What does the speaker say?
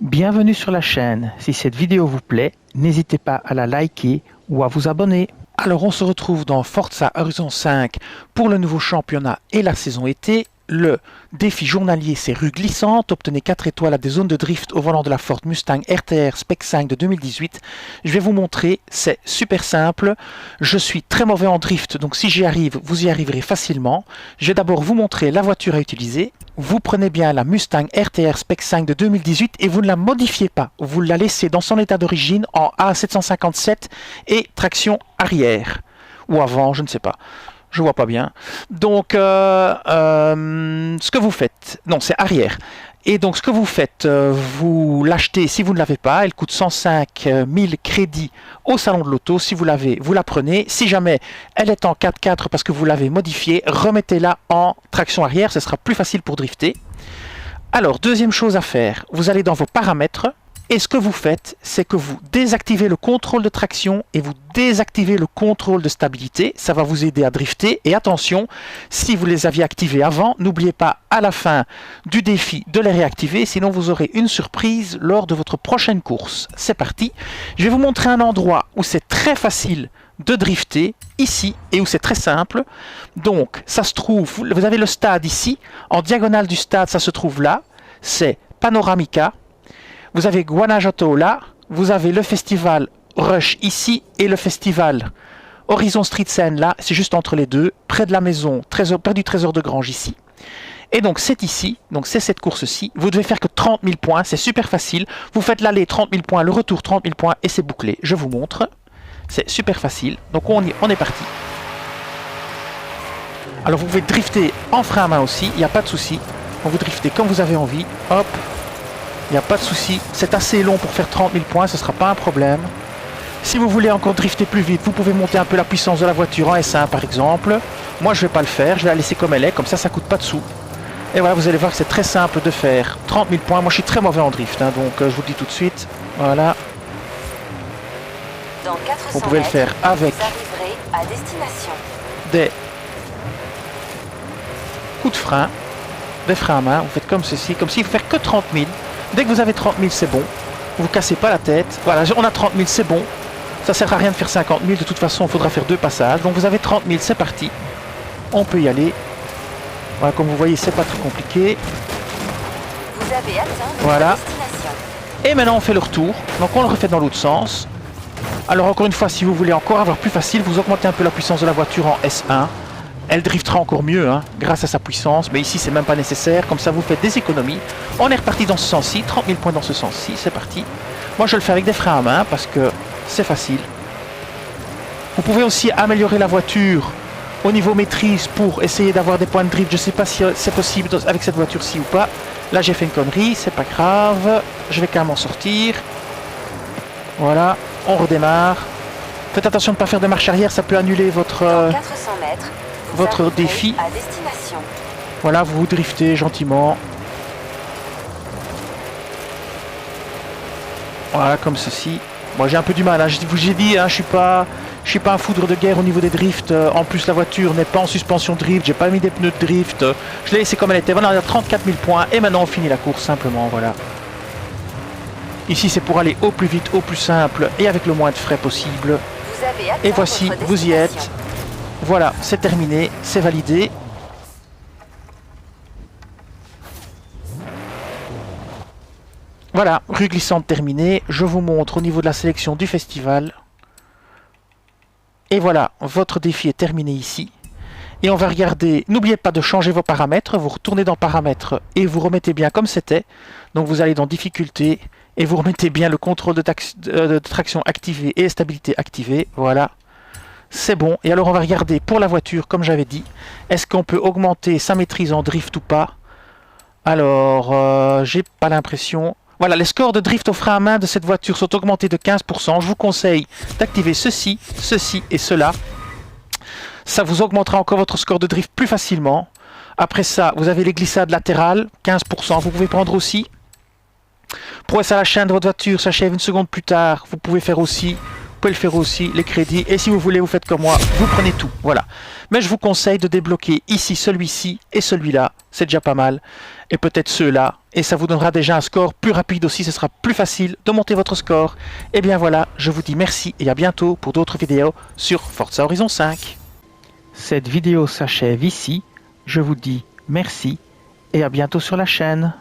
Bienvenue sur la chaîne. Si cette vidéo vous plaît, n'hésitez pas à la liker ou à vous abonner. Alors on se retrouve dans Forza Horizon 5 pour le nouveau championnat et la saison été. Le défi journalier, c'est rue glissante. Obtenez 4 étoiles à des zones de drift au volant de la Ford Mustang RTR Spec 5 de 2018. Je vais vous montrer, c'est super simple. Je suis très mauvais en drift, donc si j'y arrive, vous y arriverez facilement. Je vais d'abord vous montrer la voiture à utiliser. Vous prenez bien la Mustang RTR Spec 5 de 2018 et vous ne la modifiez pas. Vous la laissez dans son état d'origine en A757 et traction arrière. Ou avant, je ne sais pas. Je vois pas bien. Donc, ce que vous faites, non, c'est arrière. Et donc, ce que vous faites, vous l'achetez si vous ne l'avez pas. Elle coûte 105 000 crédits au salon de l'auto. Si vous l'avez, vous la prenez. Si jamais elle est en 4x4 parce que vous l'avez modifiée, remettez-la en traction arrière. Ce sera plus facile pour drifter. Alors, deuxième chose à faire, vous allez dans vos paramètres. Et ce que vous faites, c'est que vous désactivez le contrôle de traction et vous désactivez le contrôle de stabilité. Ça va vous aider à drifter. Et attention, si vous les aviez activés avant, n'oubliez pas à la fin du défi de les réactiver. Sinon, vous aurez une surprise lors de votre prochaine course. C'est parti. Je vais vous montrer un endroit où c'est très facile de drifter, ici, et où c'est très simple. Donc, ça se trouve, vous avez le stade ici. En diagonale du stade, ça se trouve là. C'est Panoramica. Vous avez Guanajuato là, vous avez le festival Rush ici et le festival Horizon Street Scene là, c'est juste entre les deux, près de la maison, près du trésor de Grange ici. Et donc c'est ici, donc c'est cette course-ci, vous devez faire que 30 000 points, c'est super facile. Vous faites l'aller 30 000 points, le retour 30 000 points et c'est bouclé. Je vous montre, c'est super facile. Donc on est parti. Alors vous pouvez drifter en frein à main aussi, il n'y a pas de souci. Vous driftez comme vous avez envie, hop. Il n'y a pas de souci, c'est assez long pour faire 30 000 points, ce ne sera pas un problème. Si vous voulez encore drifter plus vite, vous pouvez monter un peu la puissance de la voiture en S1 par exemple. Moi je ne vais pas le faire, je vais la laisser comme elle est, comme ça ne coûte pas de sous. Et voilà, vous allez voir que c'est très simple de faire 30 000 points. Moi je suis très mauvais en drift, hein, donc je vous le dis tout de suite. Voilà. Dans 400 vous pouvez le faire avec vous arriverez à destination. Des coups de frein, des freins à main. Vous faites comme ceci, comme si il faut faire que 30 000. Dès que vous avez 30 000, c'est bon. Vous ne cassez pas la tête. Voilà, on a 30 000, c'est bon. Ça ne sert à rien de faire 50 000. De toute façon, il faudra faire 2 passages. Donc vous avez 30 000, c'est parti. On peut y aller. Voilà, comme vous voyez, c'est pas très compliqué. Vous avez atteint votre voilà. destination. Et maintenant, on fait le retour. Donc on le refait dans l'autre sens. Alors encore une fois, si vous voulez encore avoir plus facile, vous augmentez un peu la puissance de la voiture en S1. Elle driftera encore mieux hein, grâce à sa puissance, mais ici c'est même pas nécessaire, comme ça vous faites des économies. On est reparti dans ce sens-ci, 30 000 points dans ce sens-ci, c'est parti. Moi je le fais avec des freins à main parce que c'est facile. Vous pouvez aussi améliorer la voiture au niveau maîtrise pour essayer d'avoir des points de drift. Je sais pas si c'est possible avec cette voiture-ci ou pas. Là j'ai fait une connerie, c'est pas grave, je vais quand même en sortir. Voilà, on redémarre. Faites attention de ne pas faire de marche arrière, ça peut annuler votre... Dans 400 mètres. Votre défi. À destination. Voilà, vous driftez gentiment. Voilà, comme ceci. Moi, j'ai un peu du mal. Hein. Je vous ai dit, hein, je suis pas un foudre de guerre au niveau des drifts. En plus, la voiture n'est pas en suspension drift. J'ai pas mis des pneus de drift. Je l'ai laissé comme elle était. Voilà, on a 34 000 points. Et maintenant, on finit la course simplement. Voilà. Ici, c'est pour aller au plus vite, au plus simple et avec le moins de frais possible. Vous avez atteint et voici, votre vous y êtes. Voilà, c'est terminé, c'est validé. Voilà, rue glissante terminée. Je vous montre au niveau de la sélection du festival. Et voilà, votre défi est terminé ici. Et on va regarder, n'oubliez pas de changer vos paramètres. Vous retournez dans paramètres et vous remettez bien comme c'était. Donc vous allez dans difficulté et vous remettez bien le contrôle de traction activé et stabilité activée. Voilà. C'est bon. Et alors on va regarder pour la voiture, comme j'avais dit. Est-ce qu'on peut augmenter sa maîtrise en drift ou pas? Alors, j'ai pas l'impression. Voilà, les scores de drift au frein à main de cette voiture sont augmentés de 15%. Je vous conseille d'activer ceci, ceci et cela. Ça vous augmentera encore votre score de drift plus facilement. Après ça, vous avez les glissades latérales, 15%. Vous pouvez prendre aussi. Prouesse à la chaîne de votre voiture s'achève une seconde plus tard. Vous pouvez faire aussi. Vous pouvez le faire aussi, les crédits. Et si vous voulez, vous faites comme moi, vous prenez tout. Voilà. Mais je vous conseille de débloquer ici celui-ci et celui-là. c'est déjà pas mal. Et peut-être ceux-là, et ça vous donnera déjà un score plus rapide aussi, ce sera plus facile de monter votre score. Et bien voilà, je vous dis merci et à bientôt pour d'autres vidéos sur Forza Horizon 5. Cette vidéo s'achève ici, je vous dis merci et à bientôt sur la chaîne.